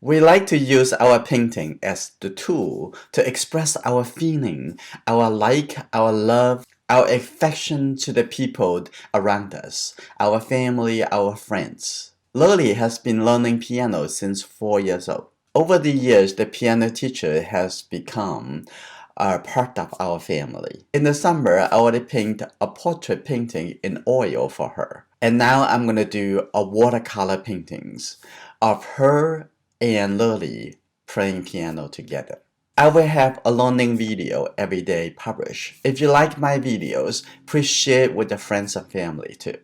We like to use our painting as the tool to express our feeling, our like, our love, our affection to the people around us, our family, our friends. Lily has been learning piano since 4 years old. Over the years, the piano teacher has become a part of our family. In the summer, I already painted a portrait painting in oil for her. And now I'm going to do a watercolor paintings of her and Lily playing piano together. I will have a learning video every day published. If you like my videos, please share it with your friends and family too.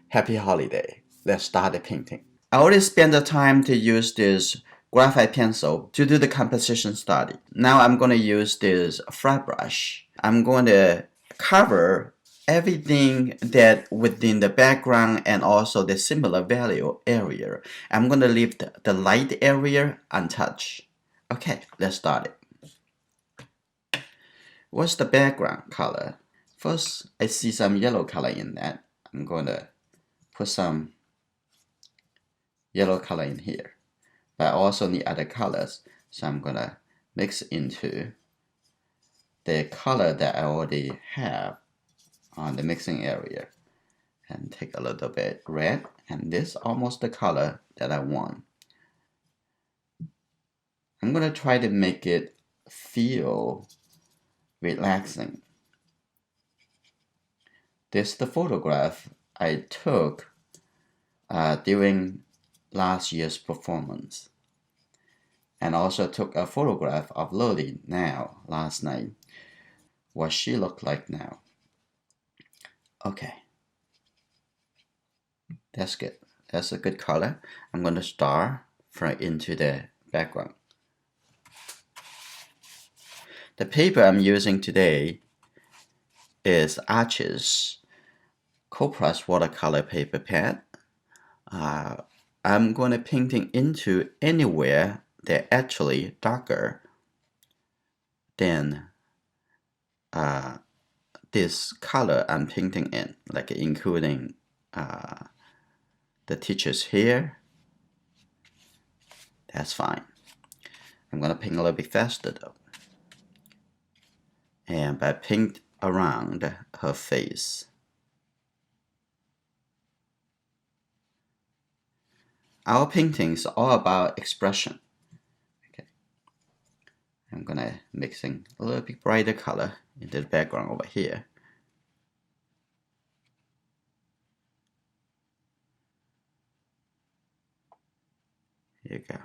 Happy holiday. Let's start the painting. I already spent the time to use this graphite pencil to do the composition study. Now I'm going to use this flat brush. I'm going to cover everything that within the background and also the similar value area. I'm going to leave the light area untouched. Okay, let's start it. What's the background color? First, I see some yellow color in that. I'm going to put some yellow color in here. But I also need other colors, so I'm going to mix into the color that I already have on the mixing area and take a little bit red, and this is almost the color that I want. I'm going to try to make it feel relaxing. This is the photograph I took during last year's performance, and also took a photograph of Lily last night, what she looked like now. Okay. That's good. That's a good color. I'm going to start right into the background. The paper I'm using today is Arches Copress watercolor paper pad. I'm going to painting into anywhere that actually darker than this color I'm painting in, like including the teacher's hair. That's fine. I'm going to paint a little bit faster though. And I paint around her face. Our paintings are all about expression. Okay. I'm gonna mixing a little bit brighter color into the background over here. Here you go.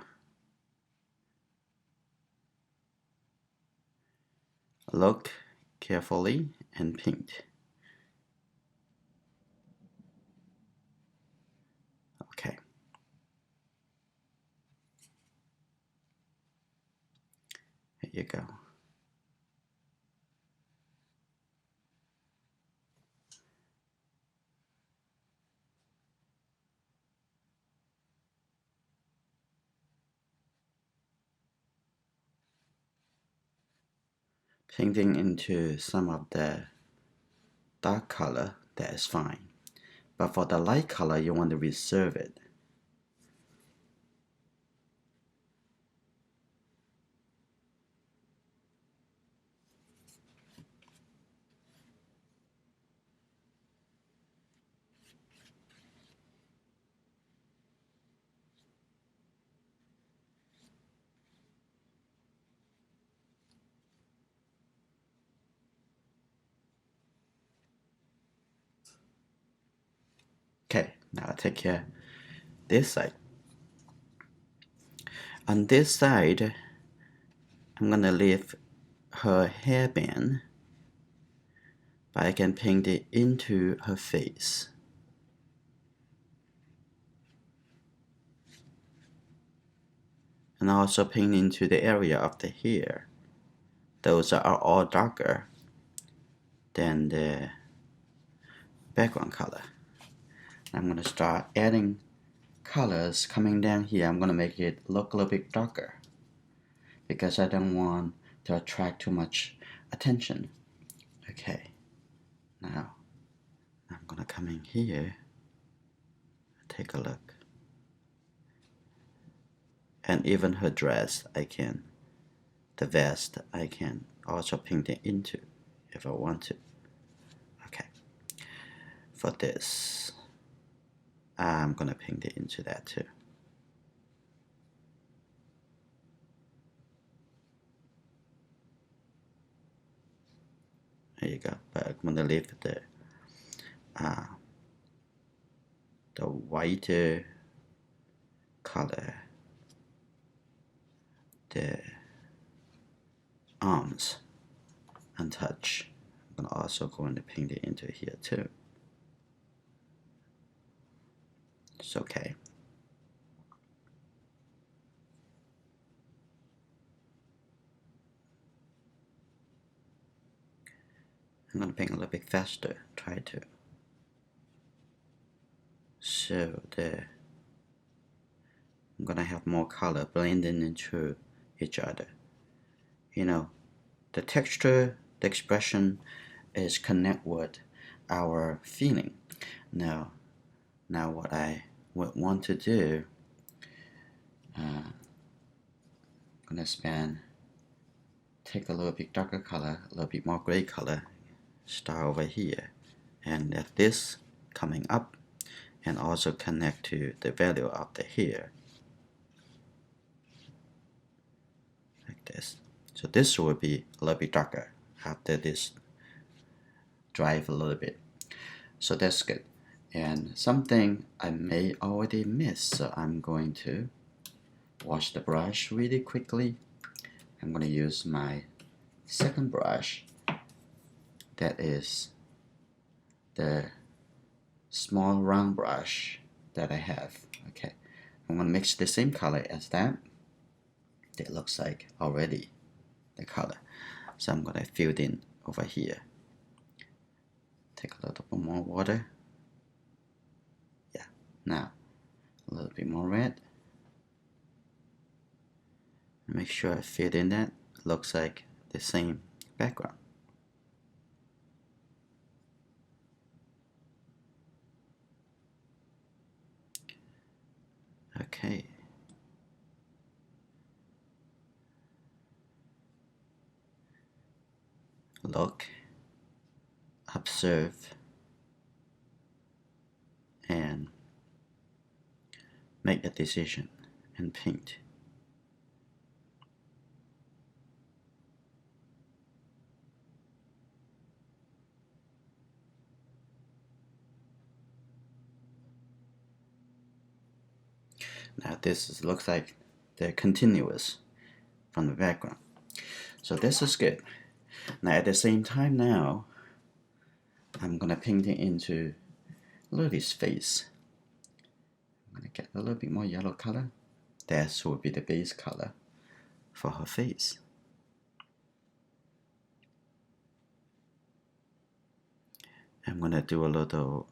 Look carefully and paint. Okay. Here you go. Painting into some of the dark color, that is fine. But for the light color, you want to reserve it. Okay, now I'll take care this side. On this side, I'm gonna leave her hairband, but I can paint it into her face. And also paint into the area of the hair. Those are all darker than the background color. I'm gonna start adding colors coming down here. I'm gonna make it look a little bit darker because I don't want to attract too much attention. Okay, now I'm gonna come in here, take a look. and even her dress, the vest, I can also paint it into if I want to. Okay, for this, I'm gonna paint it into that too. There you go. But I'm gonna leave the whiter color, the arms untouched. I'm gonna also going to paint it into here too. It's okay. I'm gonna paint a little bit faster. Try to. So I'm gonna have more color blending into each other. You know, the texture, the expression is connect with our feeling. Now what I would want to do, I'm gonna take a little bit darker color, a little bit more gray color, start over here, and let this coming up, and also connect to the value of the hair, like this. So this will be a little bit darker after this dries a little bit. So that's good. And something I may already miss, so I'm going to wash the brush really quickly. I'm going to use my second brush, that is the small round brush that I have. Okay, I'm going to mix the same color as that. It looks like already the color. So I'm going to fill it in over here. Take a little bit more water. Yeah, now a little bit more red. Make sure I fill in that. Looks like the same background. Okay. Look, observe, and make a decision and paint. Now this looks like they're continuous from the background. So this is good. Now at the same time now, I'm gonna paint it into Lily's face. I'm gonna get a little bit more yellow color. That will be the base color for her face. I'm gonna do a little,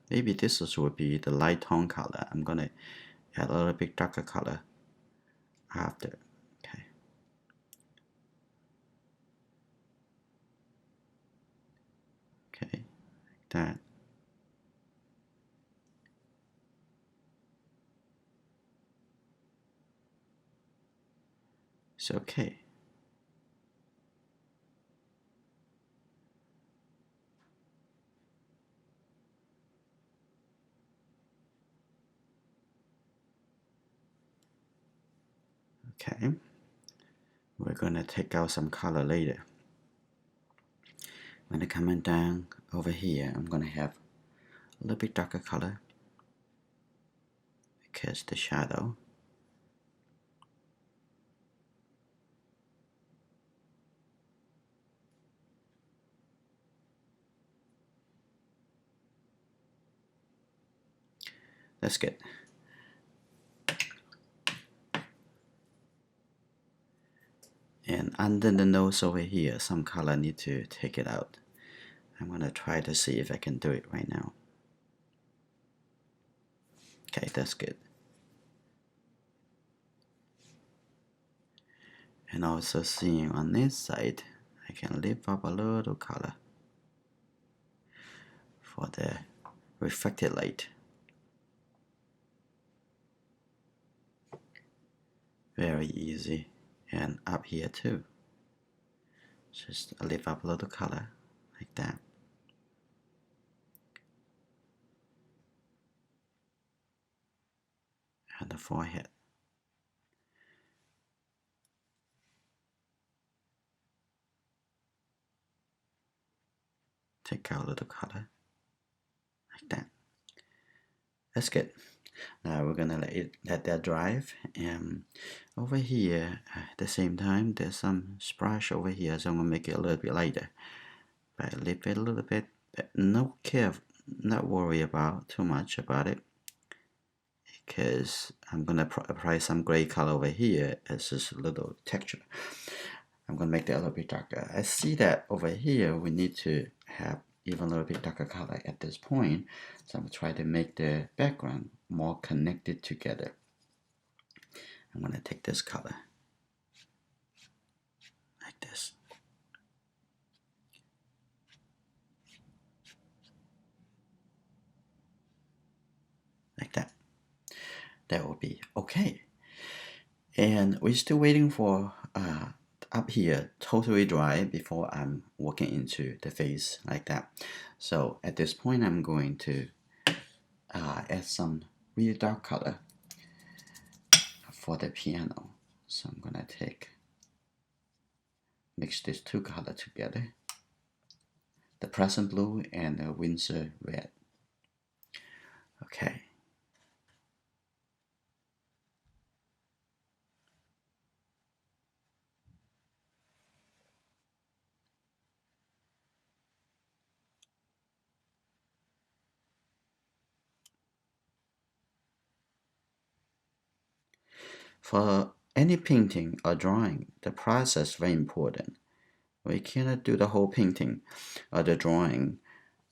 maybe this will be the light tone color. I'm gonna add a little bit darker color after. Okay. Okay, like that. It's okay. Okay, we're gonna take out some color later. When I come down over here, I'm gonna have a little bit darker color because the shadow. That's good. And under the nose over here, some color need to take it out. I'm gonna try to see if I can do it right now. Okay, that's good. And also seeing on this side, I can lift up a little color for the reflected light. Very easy. And up here too. Just lift up a little color like that. And the forehead. Take out a little color like that. That's good. Now we're gonna let that dry. And over here at the same time, there's some splash over here, so I'm gonna make it a little bit lighter. But lift it a little bit. Not worry about too much about it, because I'm gonna apply some gray color over here as just a little texture. I'm gonna make that a little bit darker. I see that over here we need to have even a little bit darker color at this point, so I'm gonna try to make the background more connected together. I'm gonna take this color like this. Like that. That will be okay. And we're still waiting for up here totally dry before I'm working into the face like that. So at this point I'm going to add some really dark color for the piano. So I'm gonna mix these two colors together, the Present Blue and the Windsor Red. Okay. For any painting or drawing, the process is very important. We cannot do the whole painting or the drawing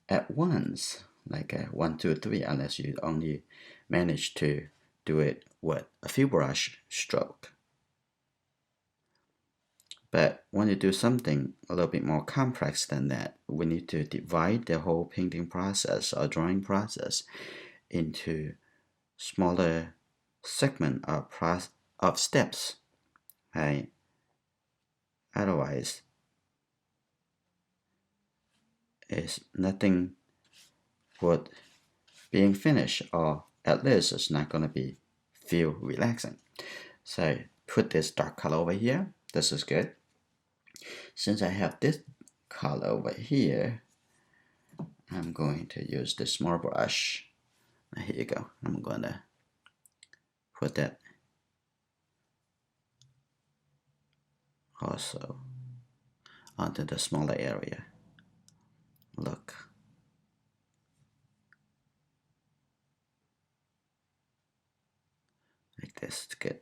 at once, like 1, 2, 3, unless you only manage to do it with a few brush stroke. But when you do something a little bit more complex than that, we need to divide the whole painting process or drawing process into smaller segment of steps, right? Otherwise, it's nothing would being finished, or at least it's not gonna be feel relaxing. So put this dark color over here. This is good. Since I have this color over here, I'm going to use the small brush. Here you go. I'm gonna put that also onto the smaller area. Look. Like this, it's good.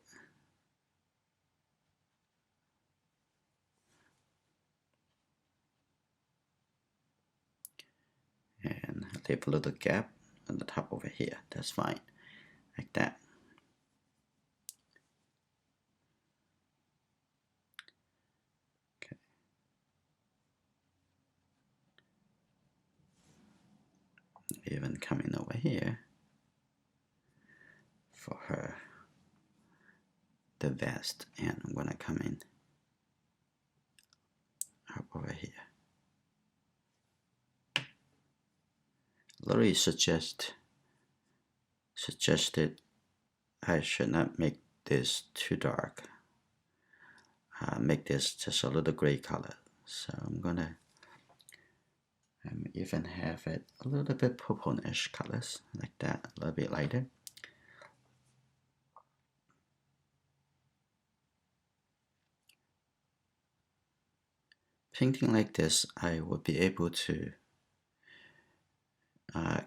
And leave a little gap on the top over here. That's fine. Like that. Okay. Even coming over here for her, the vest, and I'm gonna come in up over here. Lori suggested I should not make this too dark. Make this just a little gray color. So I'm gonna even have it a little bit purplish colors like that, a little bit lighter. Painting like this, I would be able to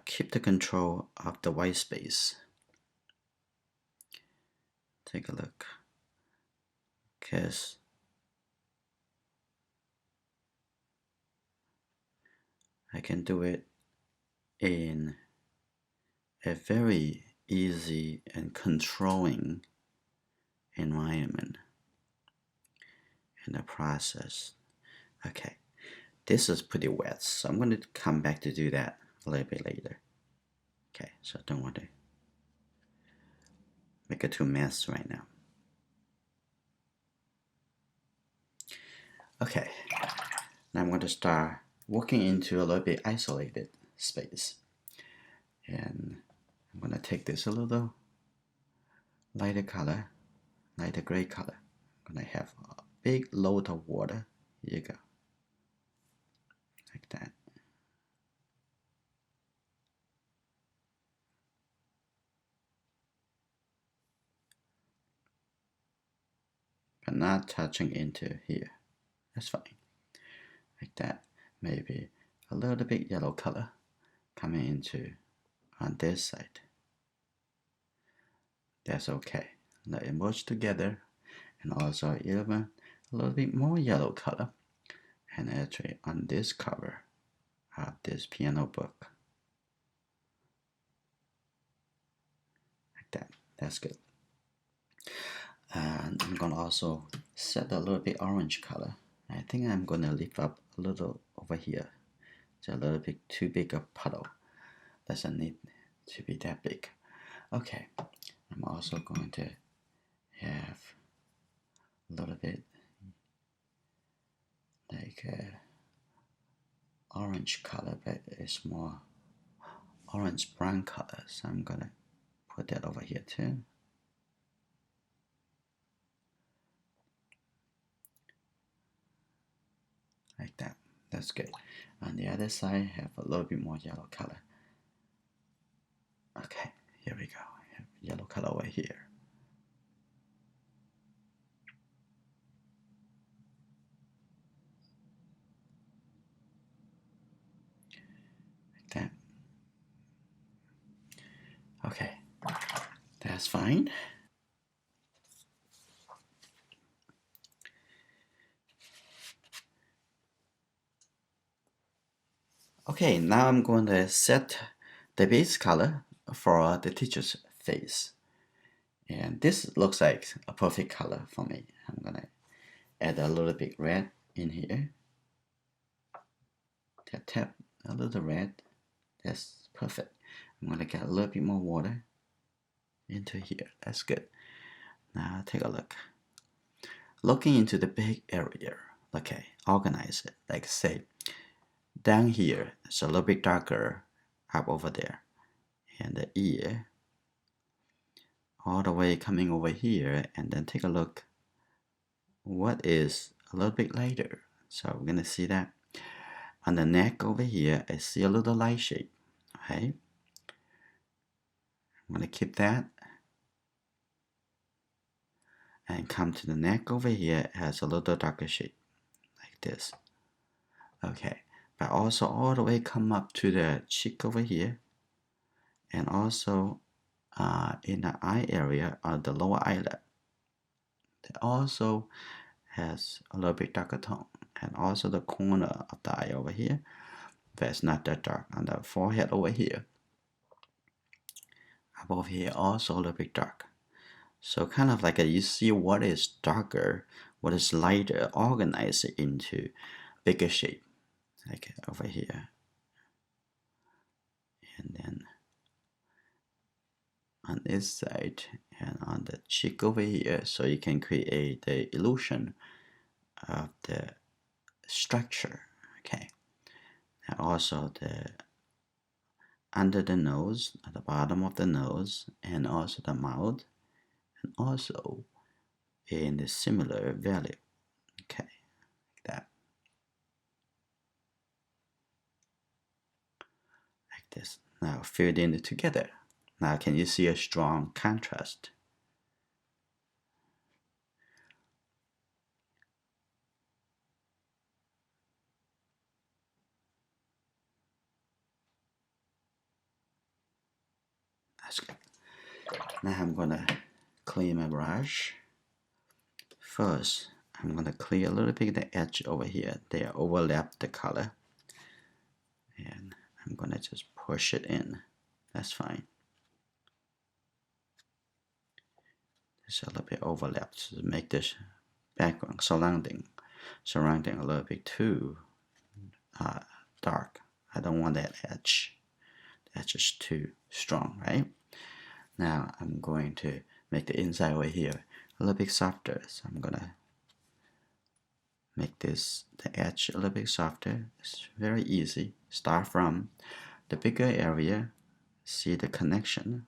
keep the control of the white space. Take a look, because I can do it in a very easy and controlling environment in the process. Okay, this is pretty wet, so I'm going to come back to do that a little bit later. Okay, so I don't want to make it too mess right now. Okay, now I'm going to start working into a little bit isolated space. And I'm going to take this a little lighter color, lighter gray color. I'm going to have a big load of water. Here you go. Like that. But not touching into here. That's fine. Like that. Maybe a little bit yellow color coming into on this side. That's okay. Let it merge together, and also even a little bit more yellow color, and actually on this cover of this piano book. Like that. That's good. And I'm gonna also set a little bit orange color. I think I'm gonna lift up a little over here. It's a little bit too big a puddle. Doesn't need to be that big. Okay, I'm also going to have a little bit like orange color, but it's more orange brown color. So I'm gonna put that over here too. Like that. That's good. On the other side, have a little bit more yellow color. Okay, here we go. I have yellow color over here. Like that. Okay, that's fine. Okay, now I'm going to set the base color for the teacher's face. And this looks like a perfect color for me. I'm gonna add a little bit red in here. Tap a little red. That's perfect. I'm gonna get a little bit more water into here. That's good. Now take a look. Looking into the big area. Okay, organize it. Like say, down here, it's a little bit darker up over there. And the ear, all the way coming over here. And then take a look. What is a little bit lighter? So we're gonna see that. On the neck over here, I see a little light shape. Okay. I'm gonna keep that. And come to the neck over here, it has a little darker shape. Like this. Okay. But also all the way come up to the cheek over here. And also in the eye area on the lower eyelid. It also has a little bit darker tone. And also the corner of the eye over here. But it's not that dark. On the forehead over here. Above here also a little bit dark. So kind of like you see what is darker, what is lighter, organize it into bigger shape. Like over here. And then on this side and on the cheek over here, so you can create the illusion of the structure. Okay. And also the under the nose, at the bottom of the nose, and also the mouth, and also in the similar value. Okay, like that. Like this. Now fill it in together. Now can you see a strong contrast? That's good. Now I'm gonna clean my brush. First, I'm gonna clear a little bit the edge over here. They overlap the color. And I'm gonna just push it in. That's fine. Just a little bit overlapped to make this background surrounding a little bit too dark. I don't want that edge. That's just too strong, right? Now I'm going to make the inside over here a little bit softer. So I'm gonna make the edge a little bit softer. It's very easy. Start from the bigger area, see the connection,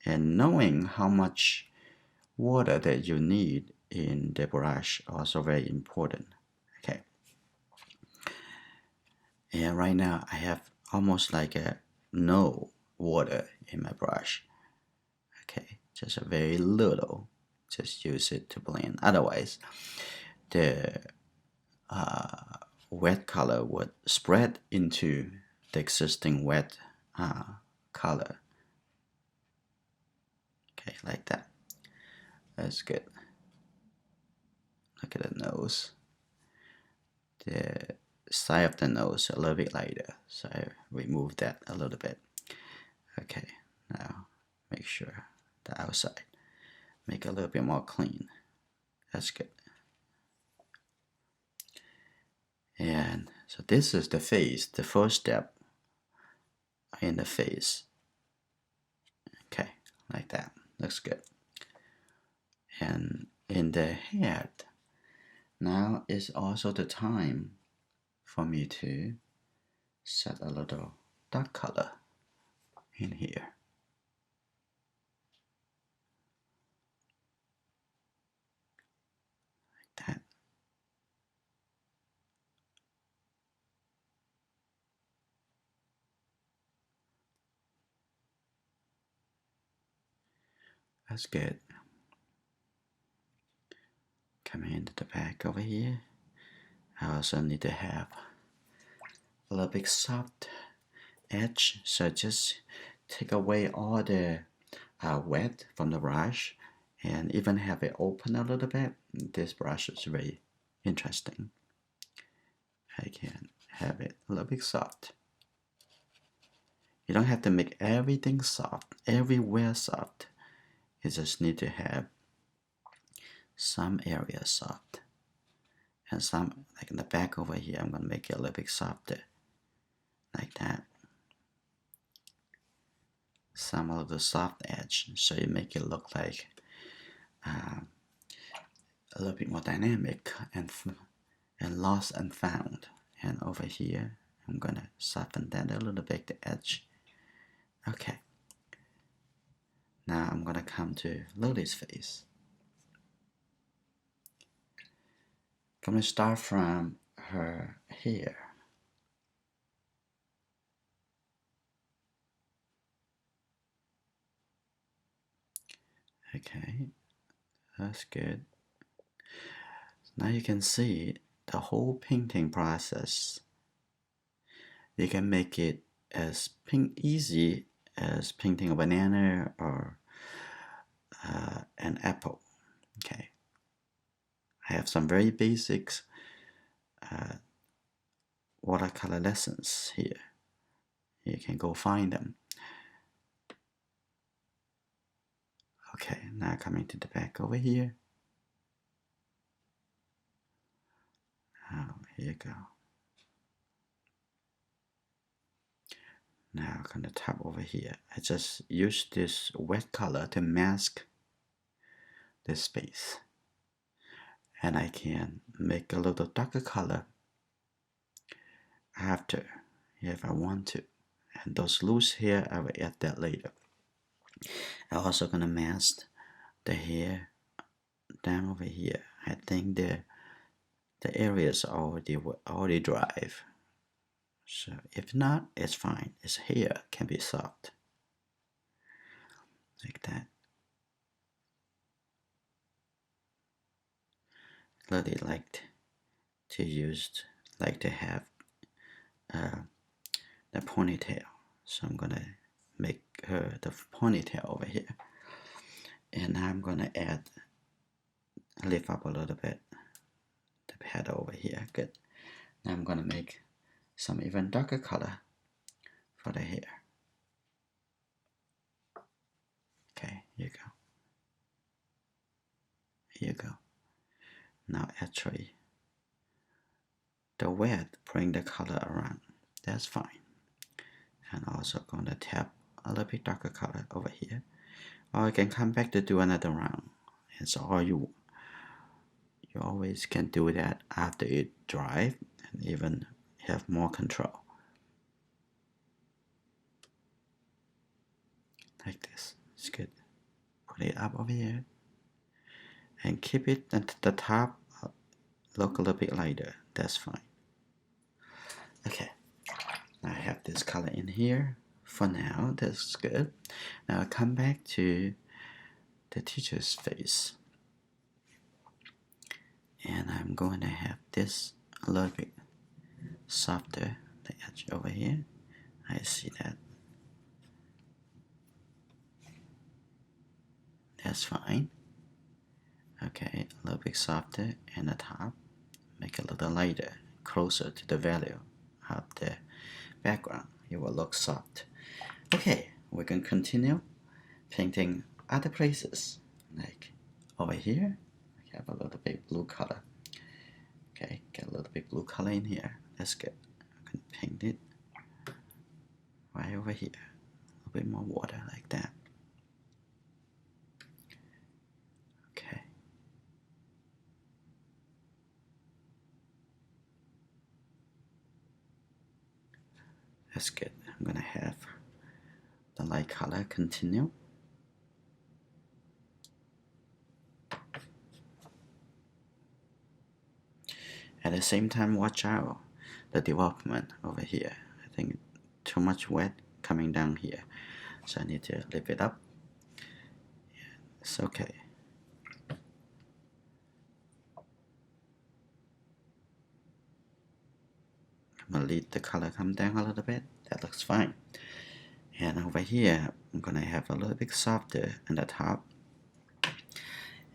and knowing how much water that you need in the brush also very important. Okay. And right now I have almost like no water in my brush. Okay, just a very little. Just use it to blend. Otherwise, the wet color would spread into the existing wet color. Okay, like that. That's good. Look at the nose. The side of the nose a little bit lighter, so I remove that a little bit. Okay, now make sure the outside make a little bit more clean. That's good. And so this is the face, the first step in the face. Okay, like that. Looks good. And in the head, now is also the time for me to set a little dark color in here. Like that. That's good. Come into the back over here. I also need to have a little bit soft edge, so just take away all the wet from the brush and even have it open a little bit. This brush is very interesting. I can have it a little bit soft. You don't have to make everything soft, everywhere soft. You just need to have some areas soft. And some, like in the back over here, I'm going to make it a little bit softer. Like that. Some of the soft edge, so you make it look like a little bit more dynamic and lost and found. And over here, I'm going to soften that a little bit, the edge. Okay. Now I'm going to come to Lily's face. I'm going to start from her hair. Okay, that's good. Now you can see the whole painting process. You can make it as easy as painting a banana or an apple. Okay, I have some very basics watercolor lessons here. You can go find them. Okay, now coming to the back over here. Oh, here you go. Now on the top over here, I just use this wet color to mask this space. And I can make a little darker color after if I want to. And those loose hair, I will add that later. I'm also gonna mask the hair down over here. I think the areas already dry. So if not, it's fine. Its hair can be soft. Like that. Lily liked to have the ponytail. So I'm gonna make her the ponytail over here. And now I'm gonna lift up a little bit the head over here. Good. Now I'm gonna make some even darker color for the hair. Okay, here you go. Here you go. Now actually, the wet bring the color around. That's fine. And also gonna tap a little bit darker color over here. Or I can come back to do another round. It's all you You always can do that after it dries and even have more control. Like this. It's good. Put it up over here and keep it at the top. Look a little bit lighter. That's fine. Okay. I have this color in here. For now, that's good. Now I come back to the teacher's face. And I'm going to have this a little bit softer, the edge over here. I see that. That's fine. Okay, a little bit softer and the top. Make it a little lighter, closer to the value of the background. It will look soft. Okay, we can continue painting other places. Like over here, I have a little bit blue color. Okay, get a little bit blue color in here. That's good. I can paint it right over here. A little bit more water like that. Okay. That's good. I'm gonna have the light color continue. At the same time, watch out the development over here. I think too much wet coming down here, so I need to lift it up. Yeah, it's okay. I'm gonna let the color come down a little bit. That looks fine. And over here, I'm gonna have a little bit softer on the top.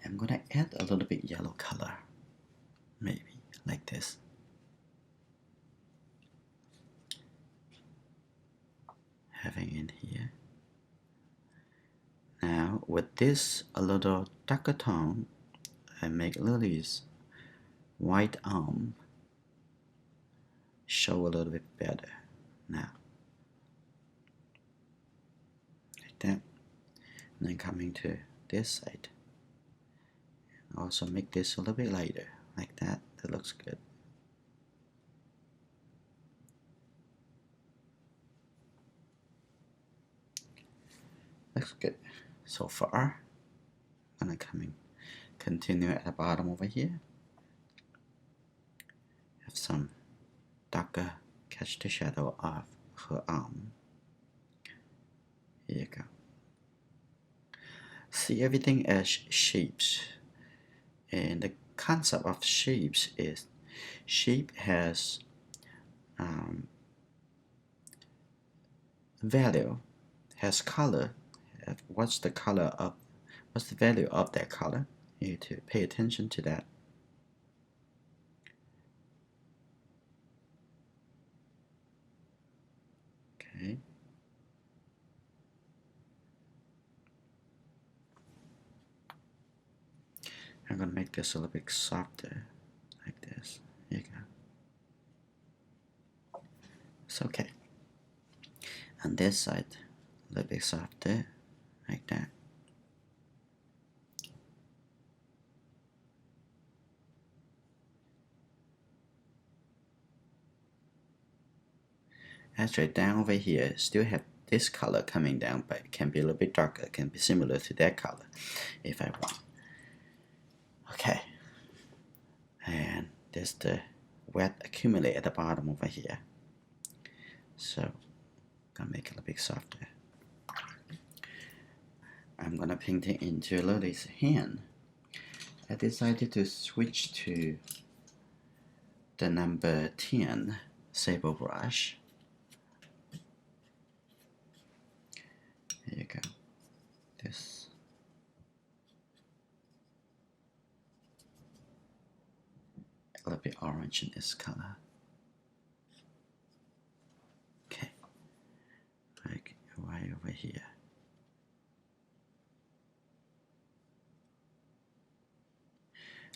I'm gonna add a little bit yellow color, maybe like this. Having in here. Now with this a little darker tone, I make Lily's white arm show a little bit better now. Like that. And then coming to this side. Also make this a little bit lighter, like that. That looks good. Looks good so far. I'm gonna continue at the bottom over here. Have some darker, catch the shadow of her arm. Here you go. See everything as shapes. And the concept of shapes is shape has value, has color. What's the value of that color? You need to pay attention to that. Okay. I'm gonna make this a little bit softer, like this. Here you go. It's okay. On this side, a little bit softer, like that. Actually, down over here, still have this color coming down, but it can be a little bit darker. It can be similar to that color, if I want. Okay. And there's the wet accumulate at the bottom over here. So, I'm gonna make it a little bit softer. I'm gonna paint it into Lily's hand. I decided to switch to the number 10 sable brush. There you go. This. A little bit orange in this color. Okay. Like right over here.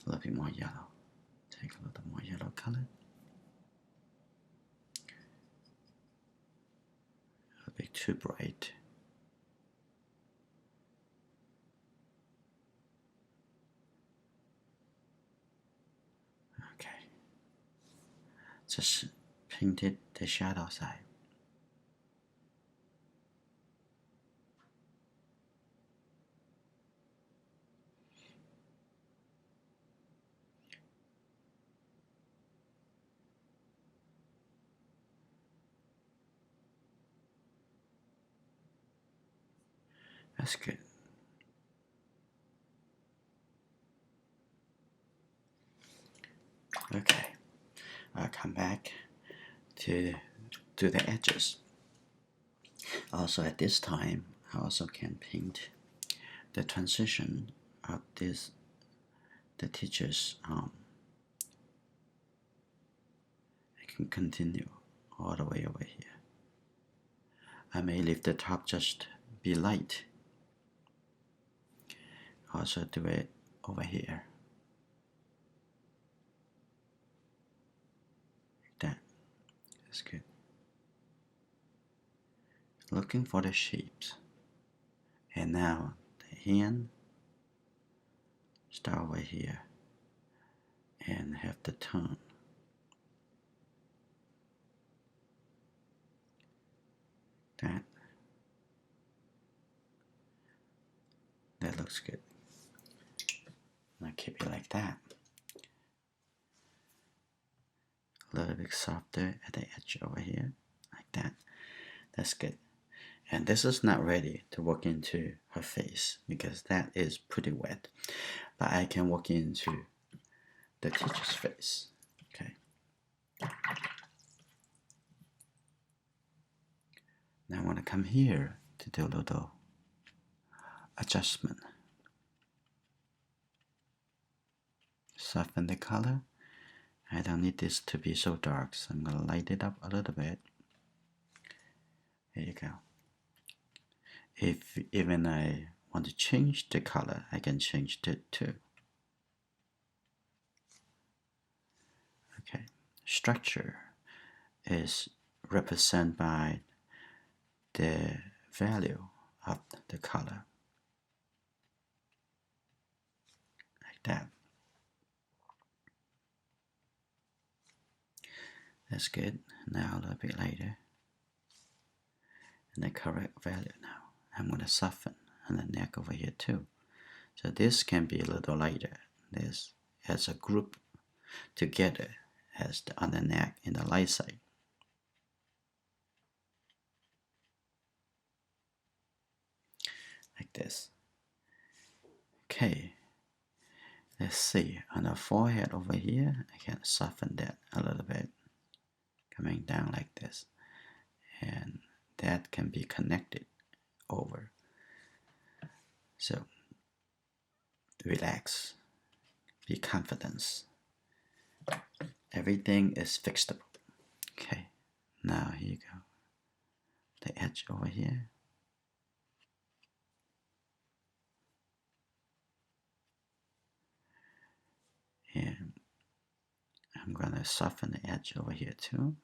A little bit more yellow. Take a little more yellow color. A little bit too bright. just painted the shadow side. That's good. Okay, I'll come back to the edges. Also at this time, I also can paint the transition of this, the teacher's arm. I can continue all the way over here. I may leave the top just be light. Also do it over here. Like that. That's good. Looking for the shapes. And now the hand start over here and have the tone. That looks good. I'll keep it like that. A little bit softer at the edge over here, like that. That's good. And this is not ready to work into her face because that is pretty wet. But I can work into the teacher's face. Okay. Now I want to come here to do a little adjustment. Soften the color. I don't need this to be so dark, so I'm going to light it up a little bit. There you go. If even I want to change the color, I can change it too. Okay. Structure is represented by the value of the color. Like that. That's good. Now a little bit later. And the correct value now. I'm going to soften on the neck over here too. So this can be a little lighter. This as a group together as on the neck in the light side. Like this. Okay. Let's see. On the forehead over here, I can soften that a little bit. Coming down like this. And that can be connected over. So relax, be confident. Everything is fixable. Okay, now here you go. The edge over here. And I'm gonna soften the edge over here too.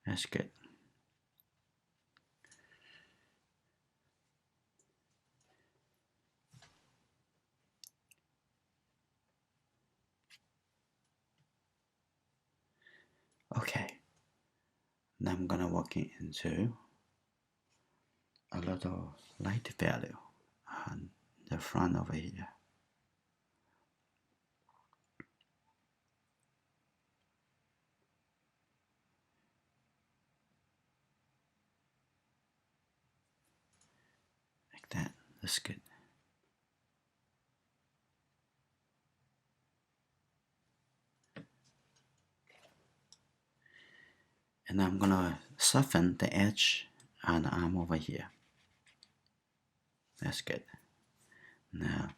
That's good. Okay. Now I'm gonna work into a little light value on the front over here. Like that. That's good. And I'm gonna soften the edge on the arm over here. That's good. Now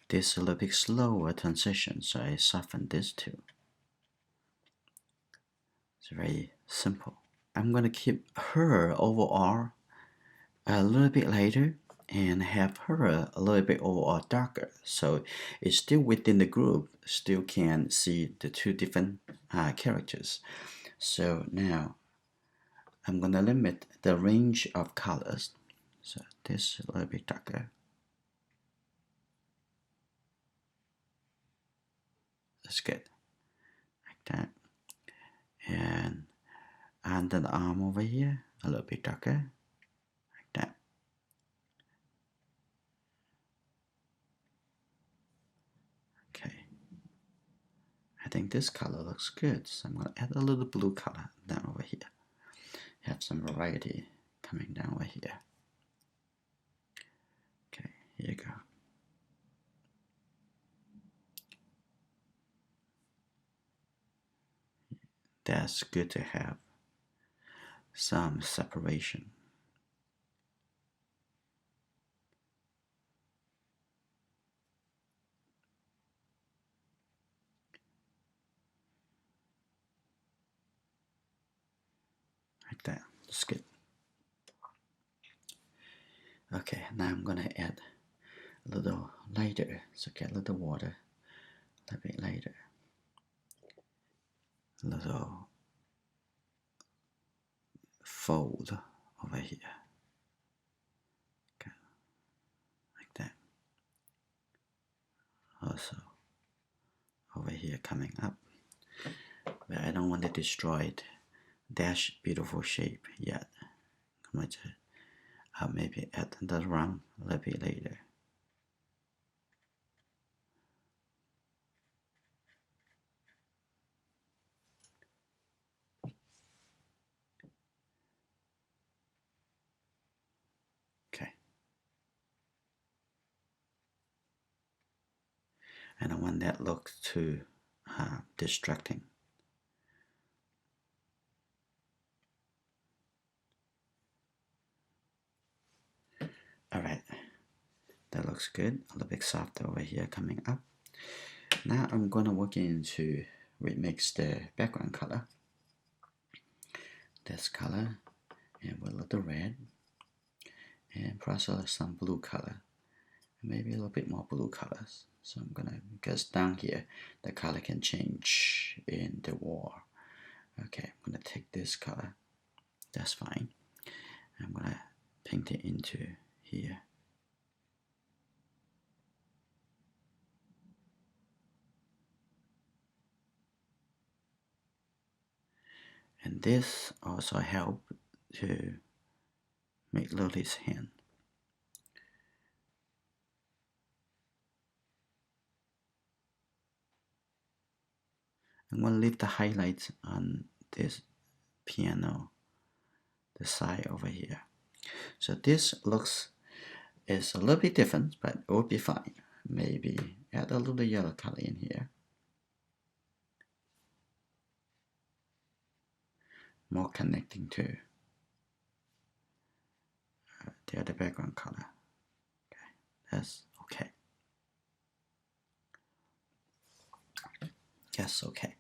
this is a little bit slower transition, so I soften this too. It's very simple. I'm gonna keep her overall a little bit lighter and have her a little bit overall darker, so it's still within the group, still can see the two different characters. So now I'm gonna limit the range of colors. So this a little bit darker. That's good. Like that. And under the arm over here, a little bit darker. Like that. Okay. I think this color looks good. So I'm gonna add a little blue color down over here. Have some variety coming down over here. Okay, here you go. That's good to have some separation. Like that. That's good. Okay, now I'm gonna add a little lighter. So get a little water, a little bit lighter. A little fold over here. Okay. Like that. Also over here coming up. But I don't want to destroy that beautiful shape yet. I'm going to maybe add the round a little bit later. Okay. I don't want that look too distracting. Alright, that looks good. A little bit softer over here coming up. Now I'm going to work into remix the background color. This color, and with a little red, and plus some blue color, maybe a little bit more blue colors. So I'm gonna, because down here the color can change in the wall. Okay, I'm gonna take this color. That's fine. I'm gonna paint it into here. And this also help to make Lily's hand. I'm gonna leave the highlights on this piano, the side over here. So this looks is a little bit different, but it will be fine. Maybe add a little yellow color in here. More connecting to the other background color. Okay, that's okay. That's okay.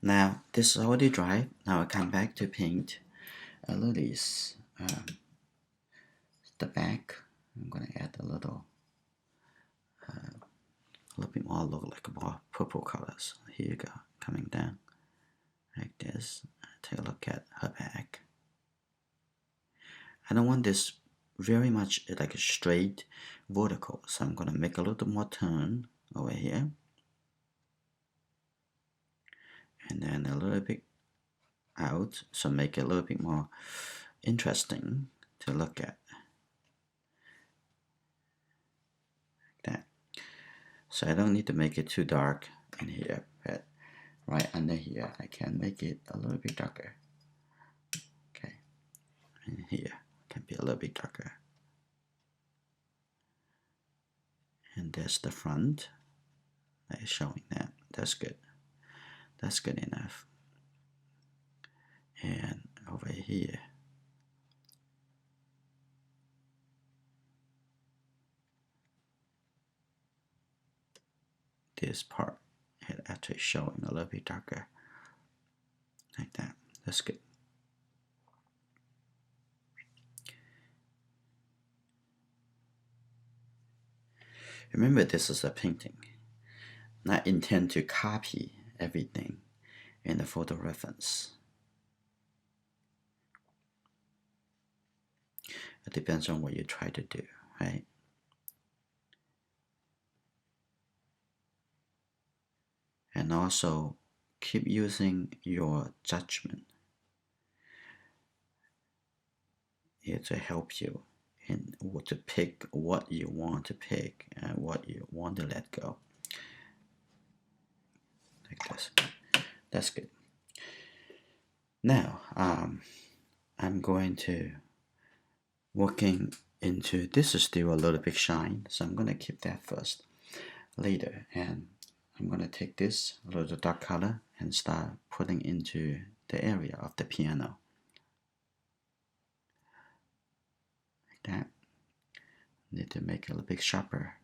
Now this is already dry. Now I come back to paint a little the back. I'm gonna add a little bit more, look like more purple colors. Here you go, coming down like this. Take a look at her back. I don't want this very much like a straight vertical, so I'm gonna make a little more turn over here, and then a little bit out, so make it a little bit more interesting to look at. Like that. So I don't need to make it too dark in here, but right under here I can make it a little bit darker. Okay, and here can be a little bit darker. And there's the front that is showing that. That's good. That's good enough. And over here, this part is actually showing a little bit darker. Like that. That's good. Remember, this is a painting. Not intend to copy everything in the photo reference. It depends on what you try to do, right? And also keep using your judgment here to help you in what to pick, what you want to pick, and what you want to let go. Like this. That's good. Now, I'm going to working into, this is still a little bit shine, so I'm going to keep that first later, and I'm going to take this little dark color and start putting into the area of the piano. Like that. Need to make it a little bit sharper.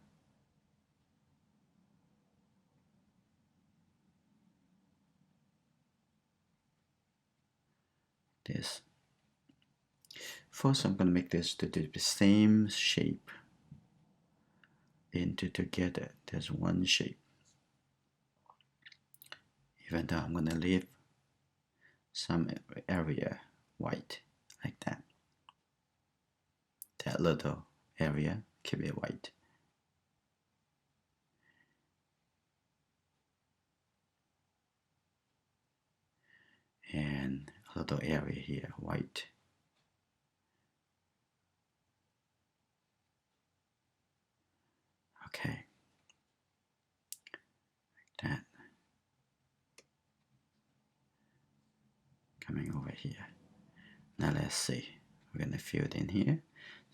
This. First, I'm going to make this to do the same shape into together. There's one shape. Even though I'm going to leave some area white, like that. That little area, keep it white. And a little area here, white. Okay. Like that. Coming over here. Now let's see. We're going to fill it in here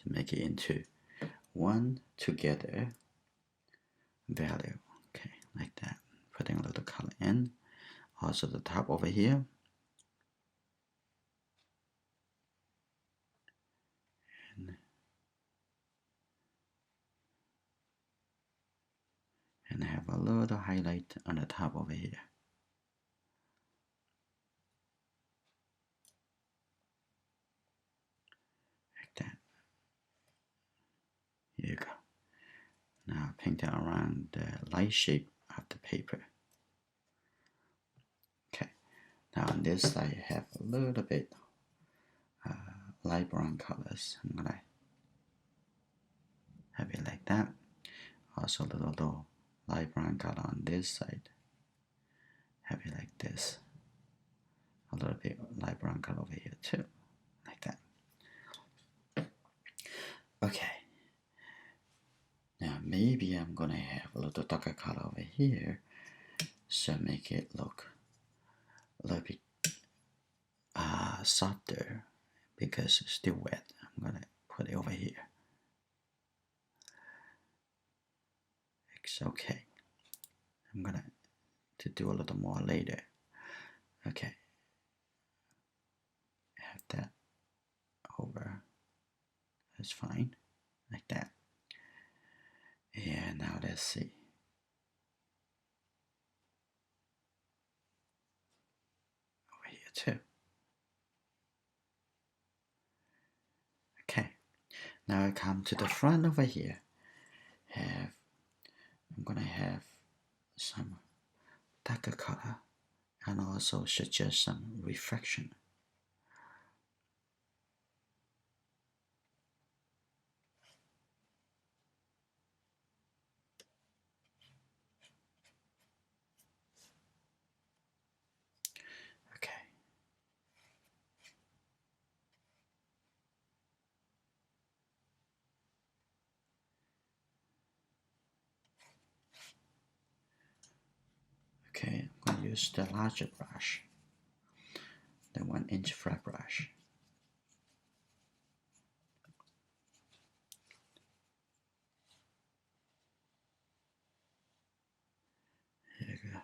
to make it into one together value. Okay, like that. Putting a little color in. Also the top over here. And have a little highlight on the top over here. Like that. Here you go. Now paint it around the light shape of the paper. Okay. Now on this side I have a little bit light brown colors. I'm gonna have it like that. Also a little light brown color on this side. Have it like this. A little bit light brown color over here too. Like that. Okay. Now maybe I'm gonna have a little darker color over here, so make it look a little bit softer because it's still wet. I'm gonna put it over here. It's okay. I'm gonna to do a little more later. Okay. Have that over. That's fine. Like that. And now let's see. Over here too. Okay. Now I come to the front over here. I'm gonna have some darker color and also suggest some reflection. Okay. Okay, I'm going to use the larger brush, the 1-inch flat brush. Here you go.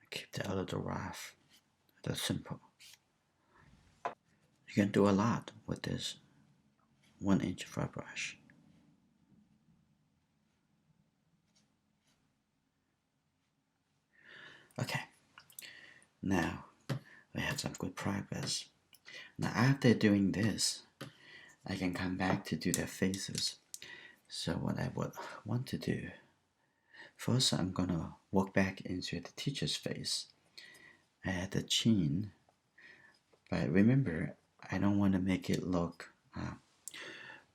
I keep that a little rough, that's simple. You can do a lot with this 1-inch flat brush. Okay, now we have some good progress. Now after doing this, I can come back to do their faces. So what I would want to do, first I'm gonna walk back into the teacher's face at the chin. But remember, I don't want to make it look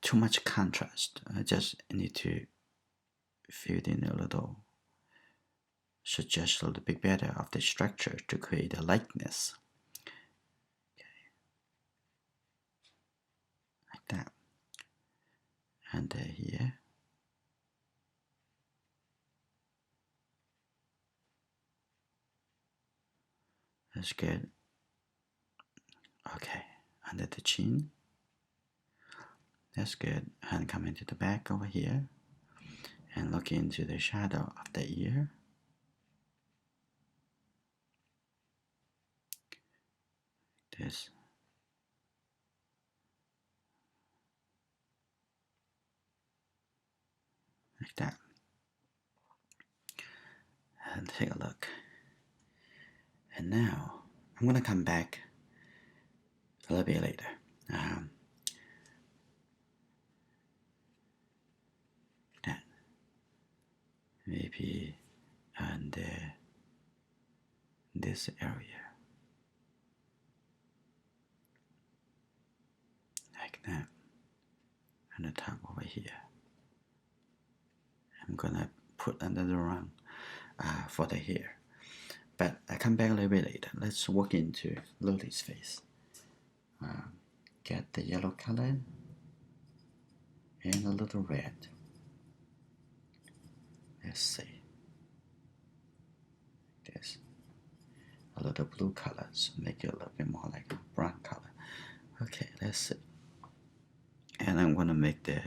too much contrast. I just need to fill in a little, suggest a little bit better of the structure to create a likeness. Okay. Like that. And here. That's good. Okay, under the chin. That's good. And come into the back over here. And look into the shadow of the ear. This. Like that. And take a look. And now, I'm going to come back a little bit later. That. Maybe under this area. Like that. And the top over here. I'm gonna put another round for the hair. But I come back a little bit later. Let's walk into Lily's face. Get the yellow color and a little red. Let's see. This. A little blue color, so make it a little bit more like a brown color. Okay, let's see. And I'm gonna make the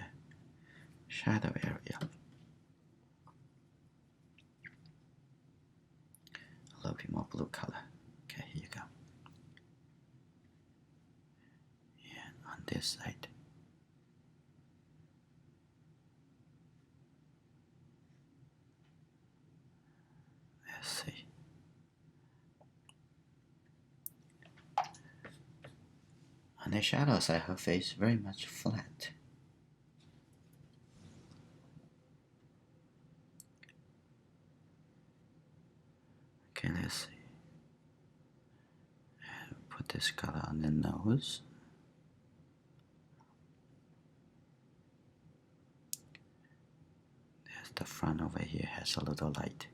shadow area a little bit more blue color. Okay, here you go. And on this side. Let's see. On the shadow side, her face very much flat. Okay, let's see. Put this color on the nose. There's the front over here has a little light.